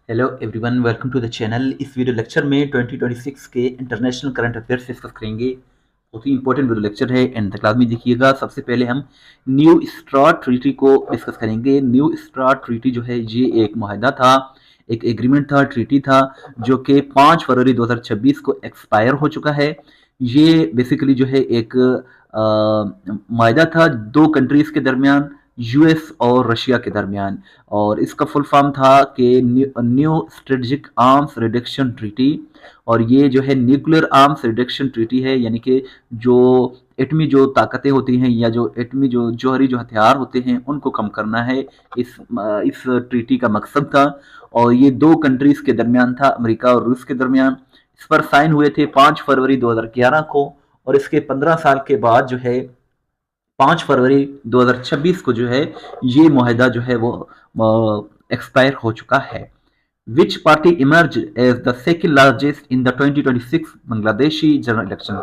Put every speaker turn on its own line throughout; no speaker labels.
Hello everyone, welcome to the channel. इस video lecture में 2026 के इंटरनेशनल करंट अफेयर्स डिस्कस करेंगे। बहुत ही इंपॉर्टेंट वीडियो लेक्चर है, एंड द क्लास में देखिएगा। सबसे पहले हम न्यू स्टार्ट ट्रीटी को डिस्कस करेंगे। न्यू स्टार्ट ट्रीटी जो है ये एक मुआहदा था, एक एग्रीमेंट था, ट्रीटी था, जो कि 5 फरवरी 2026 को एक्सपायर हो चुका है। ये बेसिकली जो है एक मुआहदा था दो कंट्रीज के दरमियान, यूएस और रशिया के दरमियान, और इसका फुल फॉर्म था कि new strategic arms reduction treaty. और ये जो है न्यूक्लियर आर्म्स रिडक्शन ट्रीटी है, यानी कि जो एटमी जो ताकतें होती हैं या जो एटमी जो जौहरी जो हथियार होते हैं उनको कम करना है, इस ट्रीटी का मकसद था। और ये दो कंट्रीज के दरमियान था, अमेरिका और रूस के दरमियान। इस पर साइन हुए थे 5 फरवरी 2011 को, और इसके 15 साल के बाद जो है 5 फरवरी 2026 को जो है ये मुआहदा जो है वो एक्सपायर हो चुका है। Which party emerge as the second largest in the 2026 Bangladeshi general election.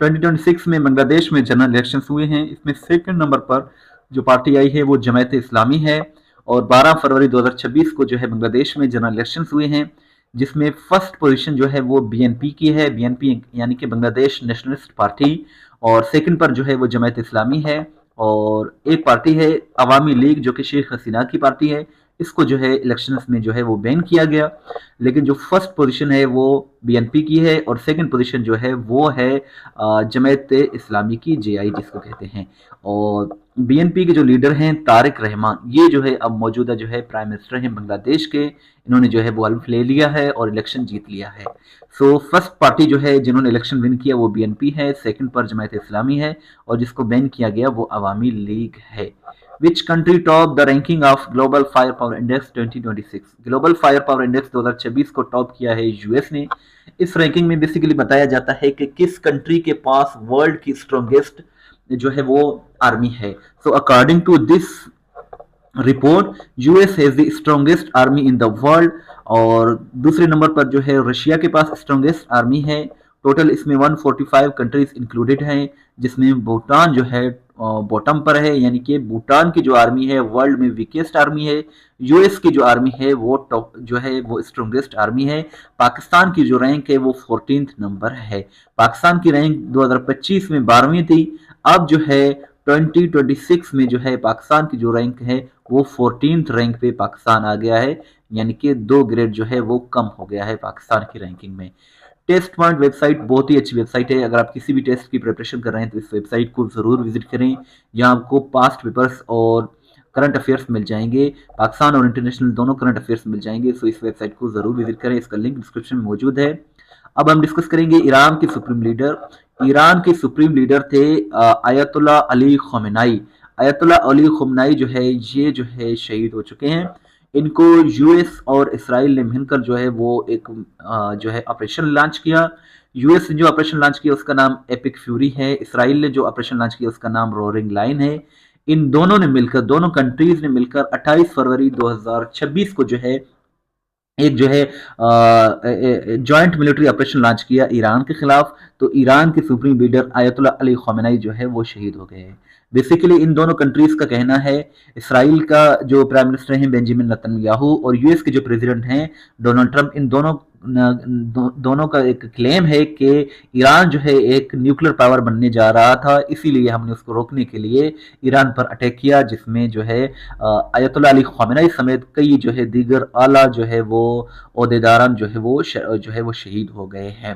2026 में बांग्लादेश में जनरल इलेक्शन हुए हैं, इसमें सेकंड नंबर पर जो पार्टी आई है वो जमात इस्लामी है। और 12 फरवरी 2026 को जो है बांग्लादेश में जनरल इलेक्शन हुए हैं, जिसमें फर्स्ट पोजीशन जो है वो बीएनपी की है, बीएनपी यानी कि बांग्लादेश नेशनलिस्ट पार्टी। और सेकंड पर जो है वो जमात इस्लामी है। और एक पार्टी है अवामी लीग, जो कि शेख हसीना की पार्टी है। इसको जो है इलेक्शंस में जो है वो बैन किया गया। लेकिन जो फर्स्ट पोजीशन है वो बीएनपी की है, और सेकंड पोजीशन जो है वो है जमात इस्लामी की, जेआई जिसको कहते हैं। और बीएनपी के जो लीडर हैं तारिक रहमान, ये जो है अब मौजूदा जो है प्राइम मिनिस्टर हैं बांग्लादेश के। इन्होंने जो है वो हल्फ ले लिया है और इलेक्शन जीत लिया है। सो फर्स्ट पार्टी जो है जिन्होंने इलेक्शन विन किया वो बीएनपी है, सेकंड पर जमात इस्लामी है, और जिसको बैन किया गया वो अवामी लीग है। Which country top the ranking of Global Firepower Index 2026? Global fire power index 2026 को टॉप किया है यूएस ने। इस रैंकिंग में बेसिकली बताया जाता है कि किस कंट्री के पास वर्ल्ड की स्ट्रॉन्गेस्ट जो है वो आर्मी है। So according to this report, US has the strongest army in the world. और दूसरे नंबर पर जो है रशिया के पास स्ट्रॉन्गेस्ट आर्मी है। टोटल इसमें 145 कंट्रीज इंक्लूडेड हैं, जिसमें भूटान जो है बॉटम पर है, यानी कि भूटान की जो आर्मी है वर्ल्ड में वीकेस्ट आर्मी है। यूएस की जो आर्मी है वो टॉप जो है वो स्ट्रॉन्गेस्ट आर्मी है। पाकिस्तान की जो रैंक है वो 14th नंबर है। पाकिस्तान की रैंक 2025 में 12वीं थी। अब जो है 2026 में जो है पाकिस्तान की जो रैंक है वो 14th रैंक पे पाकिस्तान आ गया है, यानी कि 2 ग्रेड जो है वो कम हो गया है पाकिस्तान की रैंकिंग में। टेस्ट पॉइंट वेबसाइट बहुत ही अच्छी वेबसाइट है। अगर आप किसी भी टेस्ट की प्रिपरेशन कर रहे हैं तो इस वेबसाइट को ज़रूर विजिट करें। यहाँ आपको पास्ट पेपर्स और करंट अफेयर्स मिल जाएंगे, पाकिस्तान और इंटरनेशनल दोनों करंट अफेयर्स मिल जाएंगे। सो इस वेबसाइट को ज़रूर विजिट करें, इसका लिंक डिस्क्रिप्शन में मौजूद है। अब हम डिस्कस करेंगे ईरान के सुप्रीम लीडर। ईरान के सुप्रीम लीडर थे आयतुल्लाह अली खमेनाई। आयतुल्लाह अली खमेनाई जो है ये जो है शहीद हो चुके हैं। इनको यूएस और इसराइल ने मिलकर जो है वो एक जो है ऑपरेशन लॉन्च किया। यूएस ने जो ऑपरेशन लॉन्च किया उसका नाम एपिक फ्यूरी है, इसराइल ने जो ऑपरेशन लॉन्च किया उसका नाम रोरिंग लाइन है। इन दोनों ने मिलकर, दोनों कंट्रीज ने मिलकर 28 फरवरी 2026 को जो है एक जो है जॉइंट मिलिट्री ऑपरेशन लॉन्च किया ईरान के खिलाफ। तो ईरान के सुप्रीम लीडर आयतुल्लाह अली खमेनाई जो है वो शहीद हो गए हैं। बेसिकली इन दोनों कंट्रीज का कहना है, इसराइल का जो प्राइम मिनिस्टर हैं बेंजामिन नेतन्याहू और यूएस के जो प्रेसिडेंट हैं डोनाल्ड ट्रंप, इन दोनों का एक क्लेम है कि ईरान जो है एक न्यूक्लियर पावर बनने जा रहा था, इसीलिए हमने उसको रोकने के लिए ईरान पर अटैक किया, जिसमें जो है आयतुल्लाह अली खमेनाई समेत कई जो है दीगर आला जो है वो ओहदेदारान जो है वो शहीद हो गए हैं।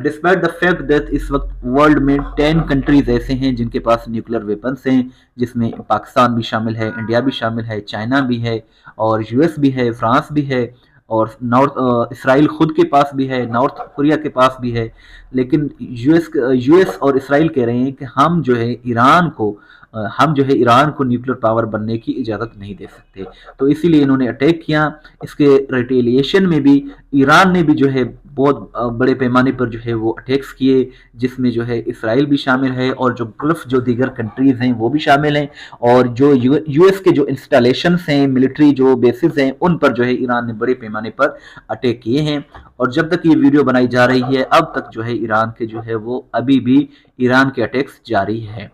डिस्पाइट द फैक्ट दैट इस वक्त वर्ल्ड में 10 कंट्रीज ऐसे हैं जिनके पास न्यूक्लियर वेपन्स हैं, जिसमें पाकिस्तान भी शामिल है, इंडिया भी शामिल है, चाइना भी है, और यूएस भी है, फ्रांस भी है, और नॉर्थ इसराइल खुद के पास भी है, नॉर्थ कोरिया के पास भी है। लेकिन यूएस और इसराइल कह रहे हैं कि हम जो है ईरान को न्यूक्लियर पावर बनने की इजाज़त नहीं दे सकते। तो इसीलिए इन्होंने अटैक किया। इसके रिटेलिएशन में भी ईरान ने भी जो है बहुत बड़े पैमाने पर जो है वो अटैक्स किए, जिसमें जो है इसराइल भी शामिल है और जो गल्फ जो दीगर कंट्रीज़ हैं वो भी शामिल हैं। और जो यूएस के जो इंस्टॉलेशंस हैं, मिलिट्री जो बेसिस हैं, उन पर जो है ईरान ने बड़े पैमाने पर अटैक किए हैं। और जब तक ये वीडियो बनाई जा रही है अब तक जो है ईरान के जो है वो अभी भी ईरान के अटैक्स जारी है।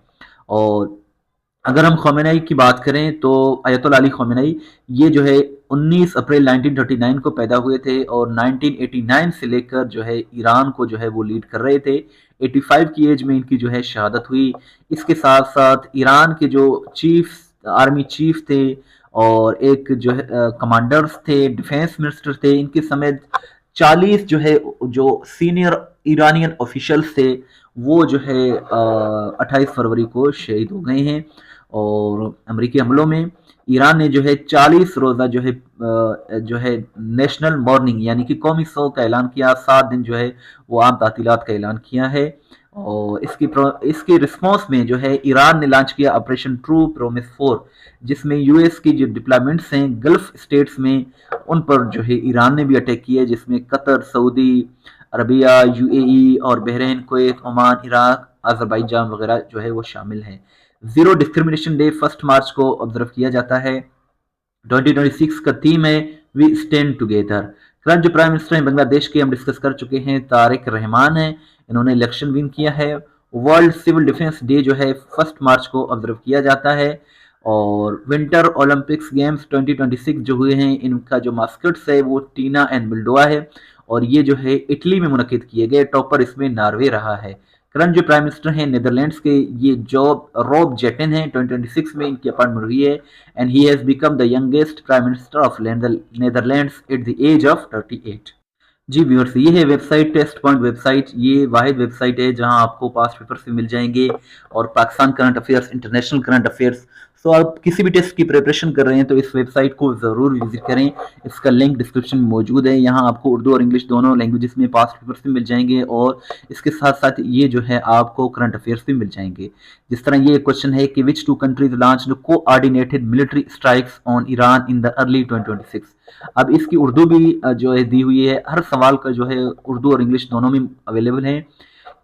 और अगर हम खमेनाई की बात करें तो आयतुल्लाह अली खमेनाई ये जो है 19 अप्रैल 1939 को पैदा हुए थे और 1989 से लेकर जो है ईरान को जो है वो लीड कर रहे थे। 85 की एज में इनकी जो है शहादत हुई। इसके साथ साथ ईरान के जो आर्मी चीफ थे और एक जो है कमांडर्स थे, डिफेंस मिनिस्टर थे, इनके समेत 40 जो है जो सीनियर ईरानियन ऑफिशियल्स थे वो जो है 28 फरवरी को शहीद हो गए हैं। और अमेरिकी हमलों में ईरान ने जो है 40 रोजा जो है नेशनल मॉर्निंग यानी कि कौमी शोक का ऐलान किया। 7 दिन जो है वो आम तातीलात का ऐलान किया है। और इसके रिस्पॉन्स में जो है ईरान ने लॉन्च किया ऑपरेशन ट्रू प्रोमिस 4, जिसमें यूएस की जो डिप्लॉयमेंट्स हैं गल्फ स्टेट्स में उन पर जो है ईरान ने भी अटैक किया, जिसमें कतर, सऊदी अरबिया, यूएई और Bahrain, Kuwait, Oman, Iraq, Azerbaijan वगैरह जो है वो शामिल हैं। जीरो डिस्क्रिमिनेशन डे 1 मार्च को ऑब्जर्व किया जाता है। 2026 का थीम है वी स्टैंड टुगेदर। करंट जो प्राइम मिनिस्टर हैं बांग्लादेश के हम डिस्कस कर चुके हैं, तारिक रहमान हैं, इन्होंने इलेक्शन विन किया है। वर्ल्ड सिविल डिफेंस डे जो है 1 मार्च को ऑब्जर्व किया जाता है। और विंटर ओलंपिक्स गेम्स 2026 जो हुए हैं इनका जो मास्कट्स है वो टीना एंड बिल्डोआ है और ये जो है इटली में मुनक्किद किए गए। टॉपर इसमें नॉर्वे रहा है। करंट जो प्राइम मिनिस्टर हैं नेदरलैंड्स के ये रॉब जेटन हैं। 2026 में इनकी अपॉइंटमेंट हुई है and he has become the youngest prime minister of Netherlands at the age of 38। जी व्यूअर्स, ये है वेबसाइट टेस्ट पॉइंट वेबसाइट। ये वाहिद वेबसाइट है जहां आपको पास्ट पेपर्स भी मिल जाएंगे और Pakistan current affairs, international current affairs. तो आप किसी भी टेस्ट की प्रिपरेशन कर रहे हैं तो इस वेबसाइट को ज़रूर विजिट करें। इसका लिंक डिस्क्रिप्शन में मौजूद है। यहाँ आपको उर्दू और इंग्लिश दोनों लैंग्वेजेस में पास्ट पेपर्स भी मिल जाएंगे और इसके साथ साथ ये जो है आपको करंट अफेयर्स भी मिल जाएंगे। जिस तरह ये क्वेश्चन है कि which two countries launched coordinated military strikes on Iran in the early 2026। अब इसकी उर्दू भी जो है दी हुई है। हर सवाल का जो है उर्दू और इंग्लिश दोनों में अवेलेबल है।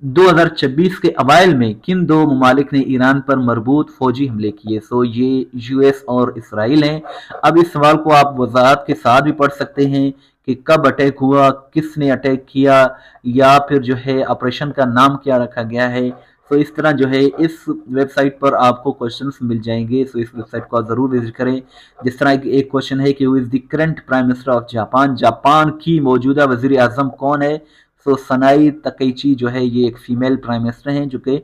2026 के अवाइल में किन दो ममालिक ने ईरान पर मरबूत फौजी हमले किए? सो ये यूएस और इसराइल हैं। अब इस सवाल को आप वजाहत के साथ भी पढ़ सकते हैं कि कब अटैक हुआ, किसने अटैक किया, या फिर जो है ऑपरेशन का नाम क्या रखा गया है। तो इस तरह जो है इस वेबसाइट पर आपको क्वेश्चंस मिल जाएंगे। सो इस वेबसाइट को आप जरूर विजिट करें। जिस तरह एक क्वेश्चन है कि who is the current prime minister of Japan? Japan की मौजूदा वजीर आजम कौन है? सो सनाई तकैची जो है ये एक फीमेल प्राइम मिनिस्टर हैं जो कि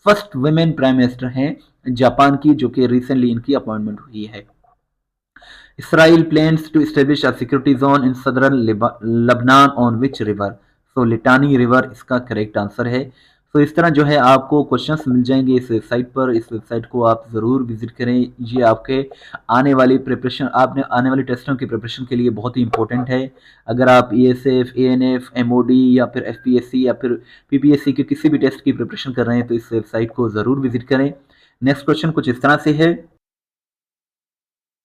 फर्स्ट वुमेन प्राइम मिनिस्टर हैं जापान की, जो कि रिसेंटली इनकी अपॉइंटमेंट हुई है। Israel plans to establish a security zone in southern Lebanon on which river? So Litani river इसका करेक्ट आंसर है। तो इस तरह जो है आपको क्वेश्चंस मिल जाएंगे इस वेबसाइट पर। इस वेबसाइट को आप ज़रूर विजिट करें। ये आपके आने वाली टेस्टों की प्रिपरेशन के लिए बहुत ही इंपॉर्टेंट है। अगर आप ESF, ANF, MOD या फिर FPSC या फिर PPSC के किसी भी टेस्ट की प्रिपरेशन कर रहे हैं तो इस वेबसाइट को ज़रूर विजिट करें। नेक्स्ट क्वेश्चन कुछ इस तरह से है,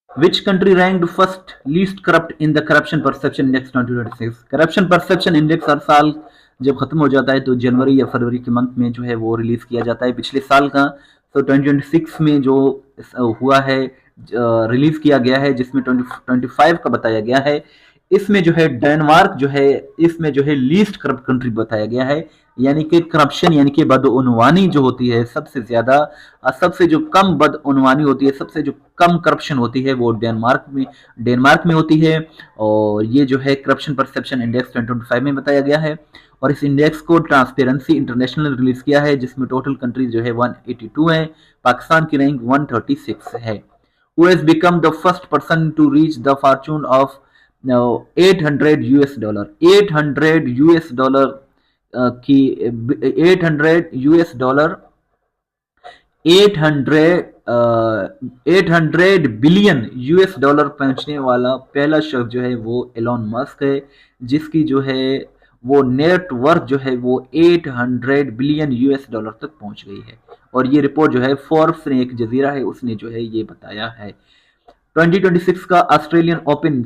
Which country ranked first least corrupt in the corruption perception index 2026? Corruption perception index हर साल जब खत्म हो जाता है तो जनवरी या फरवरी के मंथ में जो है वो रिलीज किया जाता है पिछले साल का। तो 2026 में जो हुआ है रिलीज किया गया है जिसमें 2025 का बताया गया है। इसमें जो है डेनमार्क जो है इसमें जो है लीस्ट करप्ट कंट्री बताया गया है। यानी कि करप्शन यानी कि बदउनवानी जो होती है सबसे ज्यादा, सबसे जो कम बदउनवानी होती है, सबसे जो कम करप्शन होती है वो डेनमार्क में होती है। और ये जो है करप्शन परसेप्शन इंडेक्स 2025 में बताया गया है। और इस इंडेक्स को ट्रांसपेरेंसी इंटरनेशनल रिलीज किया है जिसमें टोटल कंट्रीज जो है 182 है। पाकिस्तान की रैंक 136 है। Who has become the first person to reach the fortune of $800? 800 US dollar की 800 US dollar 800 billion US dollar पहुंचने वाला पहला शख्स जो है वो एलोन मस्क है, जिसकी जो है वो नेट वर्थ जो है वो 800 बिलियन यूएस डॉलर तक पहुंच गई है। और ये रिपोर्ट जो है फोर्ब्स ने, एक जजीरा है, उसने जो है ये बताया है। 2026 का Australian open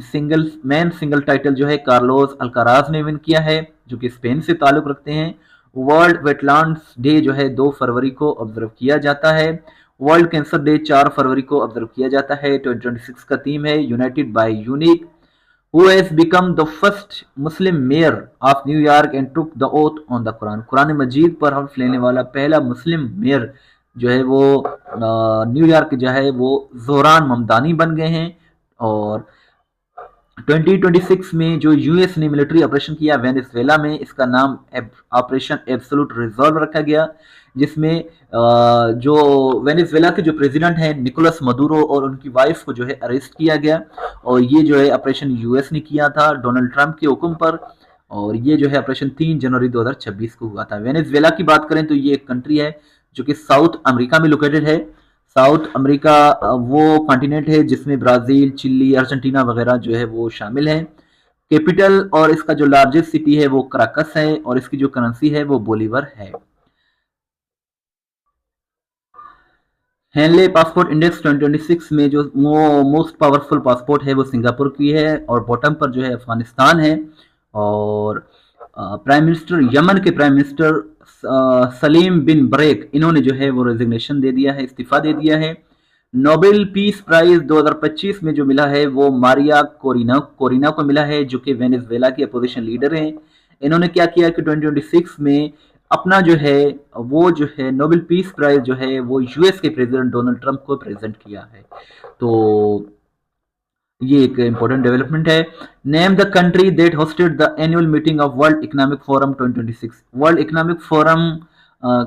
man single title जो है कार्लोस अल्काराज ने विन किया है, जो कि स्पेन से ताल्लुक रखते हैं। वर्ल्ड वेटलैंड्स डे जो है 2 फरवरी को ऑब्जर्व किया जाता है। वर्ल्ड कैंसर डे 4 फरवरी को ऑब्जर्व किया जाता है। 2026 का थीम है united by unique. Who has become the first Muslim mayor of New York and took the oath on the Quran? कुरान मजीद पर हल्फ लेने वाला पहला मुस्लिम मेयर जो है वो न्यूयॉर्क जो है वो जोहरान ममदानी बन गए हैं। और 2026 में जो यूएस ने मिलिट्री ऑपरेशन किया वेनेजुएला में, इसका नाम ऑपरेशन एब्सोल्यूट रिजॉल्व रखा गया, जिसमें जो वेनेजुएला के जो प्रेसिडेंट हैं निकोलस मदुरो और उनकी वाइफ को जो है अरेस्ट किया गया। और ये जो है ऑपरेशन यूएस ने किया था डोनाल्ड ट्रंप के हुक्म पर। और ये जो है ऑपरेशन 3 जनवरी 2026 को हुआ था। वेनेजुएला की बात करें तो ये एक कंट्री है जो कि साउथ अमेरिका में लोकेटेड है। साउथ अमेरिका वो कॉन्टिनेंट है जिसमें ब्राजील, चिली, अर्जेंटीना वगैरह जो है वो शामिल है। कैपिटल और इसका जो लार्जेस्ट सिटी है वो कराकस है और इसकी जो करेंसी है वो बोलीवर है। हेनले पासपोर्ट इंडेक्स 2026 में जो मोस्ट पावरफुल पासपोर्ट है वो सिंगापुर की है और बॉटम पर जो है अफगानिस्तान है। और प्राइम मिनिस्टर यमन के प्राइम मिनिस्टर सलीम बिन ब्रेक, इन्होंने जो है वो रेजिग्नेशन दे दिया है, इस्तीफा दे दिया है। नोबेल पीस प्राइज 2025 में जो मिला है वो मारिया कोरिना कोरिना को मिला है, जो कि वेनेजुएला की अपोजिशन लीडर हैं। इन्होंने क्या किया कि 2026 में अपना जो है वो जो है नोबेल पीस प्राइज जो है वो यूएस के प्रेसिडेंट डोनाल्ड ट्रंप को प्रेजेंट किया है। तो ये एक इंपॉर्टेंट डेवलपमेंट है। Name the country that hosted the annual meeting of world economic forum 2026। World economic forum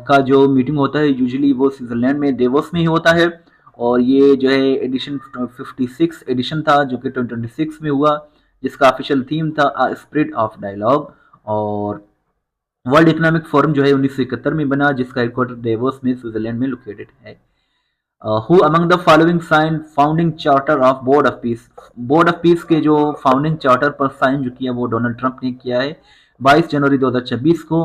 का जो मीटिंग होता है यूजुअली वो स्विट्जरलैंड में देवोस में ही होता है। और ये जो है एडिशन 56 एडिशन था जो कि 2026 में हुआ, जिसका ऑफिशियल थीम था स्पिरिट ऑफ डायलॉग। और वर्ल्ड इकोनॉमिक फोरम जो है 1971 में बना, जिसका हेडक्वार्टर देवोस में स्विट्जरलैंड में लोकेटेड है। Who among the following sign founding charter of board of peace. Board of peace के जो फाउंडिंग चार्टर पर साइन जो किया वो डोनाल्ड ट्रंप ने किया है 22 जनवरी 2026 को।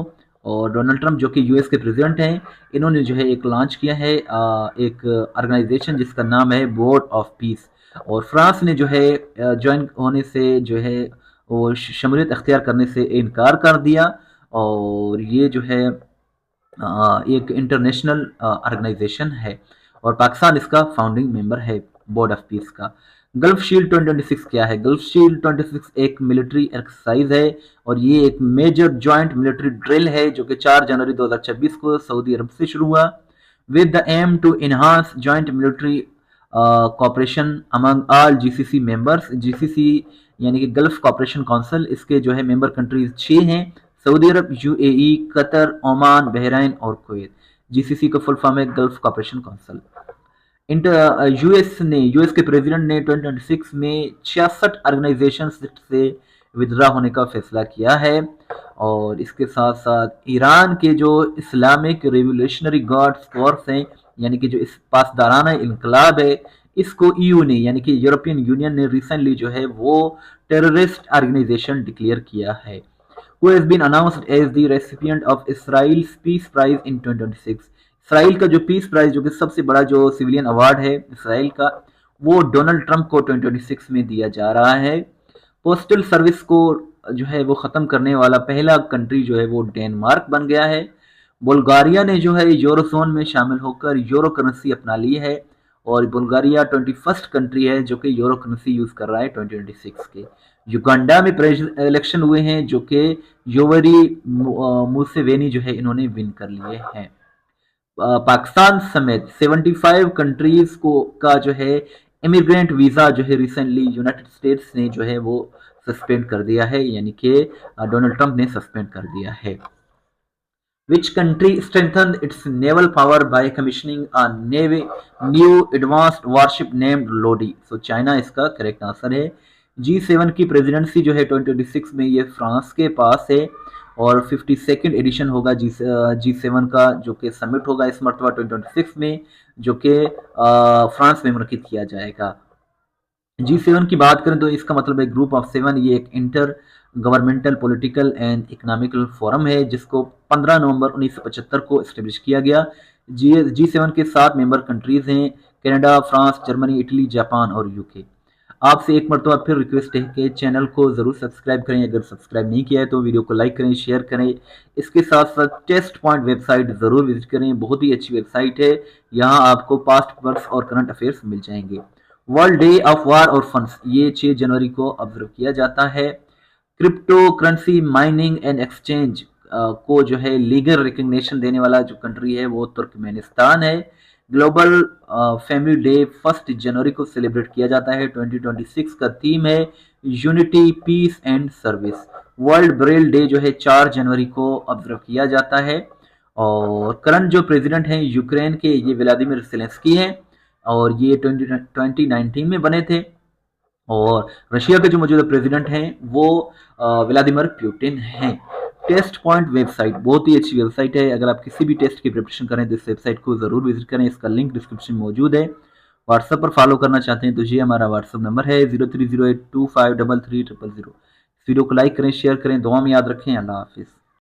और डोनाल्ड ट्रंप जो कि यूएस के प्रेसिडेंट हैं, इन्होंने जो है एक लॉन्च किया है एक ऑर्गेनाइजेशन जिसका नाम है बोर्ड ऑफ पीस। और फ्रांस ने जो है ज्वाइन होने से जो है वो शमूलियत अख्तियार करने से इनकार कर दिया। और ये जो है एक इंटरनेशनल ऑर्गेनाइजेशन है और पाकिस्तान इसका फाउंडिंग मेंबर है बोर्ड ऑफ पीस का। गल्फ शील्ड 2026 क्या है? गल्फ शील्ड 26 एक मिलिट्री एक्सरसाइज है और ये एक मेजर जॉइंट मिलिट्री ड्रिल है जो कि 4 जनवरी 2026 को सऊदी अरब से शुरू हुआ with the aim to enhance joint military cooperation among all GCC members. GCC यानी कि गल्फ कॉपरेशन काउंसिल, इसके जो है मेंबर कंट्रीज 6 हैं, सऊदी अरब, यूएई, कतर, ओमान, बहरीन और कुवैत। जीसीसी का फुल फॉर्म है गल्फ कॉपरेशन काउंसिल। यूएस के प्रेसिडेंट ने 2026 में 66 ऑर्गेनाइजेशन से विद्रा होने का फैसला किया है। और इसके साथ साथ ईरान के जो इस्लामिक रिवोल्यूशनरी गार्ड्स फोर्स हैं, यानी कि जो इस पासदाराना इनकलाब है, इसको ईयू ने यानी कि यूरोपियन यूनियन ने रिसेंटली जो है वो टेररिस्ट ऑर्गेनाइजेशन डिक्लेयर किया है। who has been announced as the recipient of Israel's Peace Prize in 2026। Israel का जो पीस प्राइज जो कि सबसे बड़ा जो सिविलियन अवार्ड है इसराइल का, वो डोनाल्ड ट्रंप को 2026 में दिया जा रहा है। पोस्टल सर्विस को जो है वो ख़त्म करने वाला पहला कंट्री जो है वो डेनमार्क बन गया है। बुल्गारिया ने जो है यूरोजोन में शामिल होकर यूरो करेंसी अपना ली है और बुल्गारिया 21st कंट्री है जो कि यूरो करेंसी यूज़ कर रहा है 2026 के। युगांडा में इलेक्शन हुए हैं जो कि योवरी मुसेवेनी जो है इन्होंने विन कर लिए हैं। पाकिस्तान समेत 75 कंट्रीज को का जो है इमिग्रेंट वीज़ा जो है रिसेंटली यूनाइटेड स्टेट्स ने जो है वो सस्पेंड कर दिया है, यानी कि डोनाल्ड ट्रंप ने सस्पेंड कर दिया है। Which country strengthened its naval power by commissioning a new advanced warship named Lodi? So China इसका करेक्ट आंसर है। G7 की प्रेसिडेंसी जो है 2026 में ये फ्रांस के पास है और 52nd एडिशन होगा G7 का, जो कि समिट होगा इस मरतबा 2026 में, जो कि फ्रांस में मुनक़िद किया जाएगा। G7 की बात करें तो इसका मतलब है ग्रुप ऑफ 7। ये एक inter governmental political and economical forum है जिसको 15 नवंबर 1975 को इस्टेब्लिश किया गया। G7 के 7 मेंबर कंट्रीज हैं, Canada, France, Germany, Italy, Japan और यूके। आपसे एक मरतबा फिर रिक्वेस्ट है कि चैनल को ज़रूर सब्सक्राइब करें। अगर सब्सक्राइब नहीं किया है तो वीडियो को लाइक करें, शेयर करें। इसके साथ साथ टेस्ट पॉइंट वेबसाइट ज़रूर विजिट करें, बहुत ही अच्छी वेबसाइट है। यहाँ आपको पास्ट पेपर्स और करंट अफेयर्स मिल जाएंगे। वर्ल्ड डे ऑफ वार और फंड्स ये 6 जनवरी को ऑब्जर्व किया जाता है। Crypto currency mining and exchange को जो है लीगल रिकग्निशन देने वाला जो कंट्री है वो तुर्कमेनिस्तान है। ग्लोबल फैमिली डे 1 जनवरी को सेलिब्रेट किया जाता है। 2026 का थीम है unity, peace and service. World Braille Day जो है 4 जनवरी को ऑब्जर्व किया जाता है। और करंट जो प्रेसिडेंट हैं यूक्रेन के, ये व्लादिमीर जेलेंस्की हैं और ये 2019 में बने थे। और रशिया के जो मौजूदा प्रेसिडेंट हैं वो व्लादिमीर पुतिन हैं। टेस्ट पॉइंट वेबसाइट बहुत ही अच्छी वेबसाइट है। अगर आप किसी भी टेस्ट की प्रिपरेशन करें तो इस वेबसाइट को जरूर विजिट करें। इसका लिंक डिस्क्रिप्शन में मौजूद है। व्हाट्सएप पर फॉलो करना चाहते हैं तो ये हमारा व्हाट्सएप नंबर है 0308253300। इस वीडियो को लाइक करें, शेयर करें, दुआ में याद रखें। अल्लाह हाफिज़।